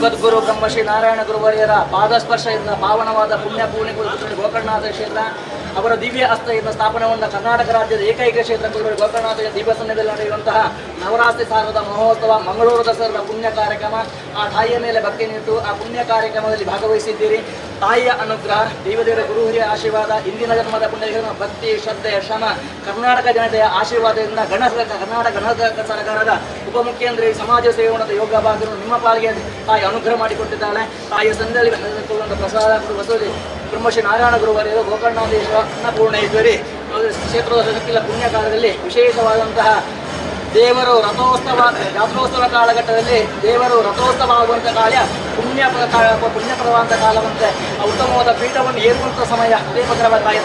ಜಗದ್ಗುರು ಬ್ರಹ್ಮಶ್ರೀ ನಾರಾಯಣ ಗುರುವರ್ಯರ ಪಾದಸ್ಪರ್ಶದಿಂದ ಪಾವನವಾದ ಪುಣ್ಯ ಗೋಕರ್ಣನಾಥ ಕ್ಷೇತ್ರ ಅವರ ದಿವ್ಯ ಹಸ್ತೆಯಿಂದ ಸ್ಥಾಪನೆಗೊಂಡ ಕರ್ನಾಟಕ ರಾಜ್ಯದ ಏಕೈಕ ಕ್ಷೇತ್ರ ಗೋಕರ್ಣನಾಥ ದಿವ್ಯ ಸನ್ನಿಧಿಯಲ್ಲಿ ನಡೆಯುವಂತಹ ನವರಾತ್ರಿ ಸಾರದ ಮಹೋತ್ಸವ ಮಂಗಳೂರು ದಸರಾ ಪುಣ್ಯ ಕಾರ್ಯಕ್ರಮ. ಆ ತಾಯಿಯ ಮೇಲೆ ಭಕ್ತಿ ನಿಂತು ಆ ಪುಣ್ಯ ಕಾರ್ಯಕ್ರಮದಲ್ಲಿ ಭಾಗವಹಿಸಿದ್ದೀರಿ. ತಾಯಿಯ ಅನುಗ್ರಹ, ದೇವದೇವರ ಗುರು ಹಿರಿಯ ಆಶೀರ್ವಾದ, ಇಂದಿನ ಜನ್ಮದ ಪುಣ್ಯ ಭಕ್ತಿ ಶ್ರದ್ಧೆ ಶ್ರಮ, ಕರ್ನಾಟಕ ಜನತೆಯ ಆಶೀರ್ವಾದದಿಂದ ಕರ್ನಾಟಕ ಗಣ ಸರ್ಕಾರದ ಉಪಮುಖ್ಯಮಂತ್ರಿ ಸಮಾಜ ಸೇವನದ ಯೋಗ ಭಾಗವನ್ನು ನಿಮ್ಮ ಪಾಲಿಗೆ ತಾಯಿ ಅನುಗ್ರಹ ಮಾಡಿಕೊಟ್ಟಿದ್ದಾಳೆ. ತಾಯಿಯ ಸಂದಲ್ಲಿ ಪ್ರಸಾದ ಬಸವಲಿ ಬ್ರಹ್ಮಶ್ರೀ ನಾರಾಯಣ ಗುರುವರೆಯರು ಗೋಕರ್ಣಾಧೀಶ್ವರ ಅನ್ನಪೂರ್ಣೇಶ್ವರಿ ಕ್ಷೇತ್ರದ ಸಕ್ಕಿಲ ಪುಣ್ಯ ಕಾಲದಲ್ಲಿ ವಿಶೇಷವಾದಂತಹ ದೇವರು ಜಾತ್ರೋತ್ಸವ ಕಾಲಘಟ್ಟದಲ್ಲಿ ದೇವರು ರಥೋತ್ಸವ ಆಗುವಂಥ ಕಾಲ ಪುಣ್ಯಪ್ರದವಾದಂಥ ಕಾಲವಂತೆ ಉತ್ತಮವಾದ ಪೀಠವನ್ನು ಏರುವಂಥ ಸಮಯ ಅದೇ ಪ್ರಕಾರವಾಗಿ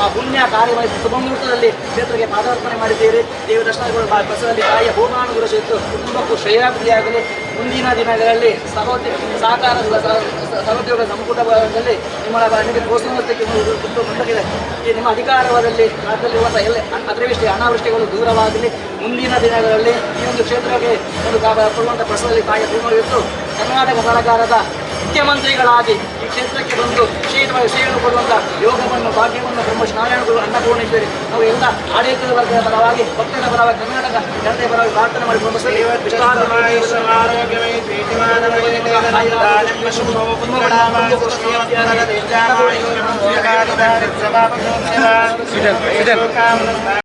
ಆ ಪುಣ್ಯ ಕಾರ್ಯವಾಗಿ ಶುಭ ಮುಹೂರ್ತದಲ್ಲಿ ಕ್ಷೇತ್ರಕ್ಕೆ ಪಾದಾರ್ಪಣೆ ಮಾಡಿದ್ದೀರಿ. ದೇವ ದರ್ಶನಗಳು ಬಸವಲ್ಲಿ ತಾಯಿಯ ಪೂರ್ಣಾನುಗ್ರಹ ಕ್ಷೇತ್ರ ಕುಟುಂಬಕ್ಕೂ ಶ್ರೇಯಾಭಿವೃದ್ಧಿಯಾಗಲಿ. ಮುಂದಿನ ದಿನಗಳಲ್ಲಿ ಸಹೋದ್ಯೋಗ ಸಂಪುಟದಲ್ಲಿ ನಿಮಗೆ ಪ್ರೋತ್ಸಾಹಕ್ಕೆ ಮುಂದಾಗಿದೆ. ಈ ನಿಮ್ಮ ಅಧಿಕಾರವಾದಲ್ಲಿ ರಾಜ್ಯದಲ್ಲಿರುವಂಥ ಎಲ್ಲ ಅತಿವೃಷ್ಟಿ ಅನಾವೃಷ್ಟಿಗಳು ದೂರವಾಗಲಿ. ಮುಂದಿನ ದಿನಗಳಲ್ಲಿ ಈ ಒಂದು ಕ್ಷೇತ್ರಕ್ಕೆ ಒಂದು ಕೊಡುವಂಥ ಪ್ರಶ್ನೆಯಲ್ಲಿ ತಾಯಿಯ ಪೂರ್ಣವಿತ್ತು ಕರ್ನಾಟಕ ಸರ್ಕಾರದ ಮುಖ್ಯಮಂತ್ರಿಗಳಾಗಿ ಈ ಕ್ಷೇತ್ರಕ್ಕೆ ಬಂದು ವಿಶೇಷವಾಗಿ ಸೇವೆಯನ್ನು ಕೊಡುವಂಥ ಯೋಗವನ್ನು ಭಾಗ್ಯವನ್ನು ಬ್ರಹ್ಮಶ್ರೀ ನಾರಾಯಣ ಗುರು ಅನ್ನಪೂರ್ಣೇಶ್ವರಿ ನಾವು ಎಲ್ಲ ಆಡಳಿತದ ವರ್ಗದ ಪರವಾಗಿ ಭಕ್ತರ ಪರವಾಗಿ ಕರ್ನಾಟಕ ಜನತೆಯ ಪರವಾಗಿ ಪ್ರಾರ್ಥನೆ ಮಾಡಿ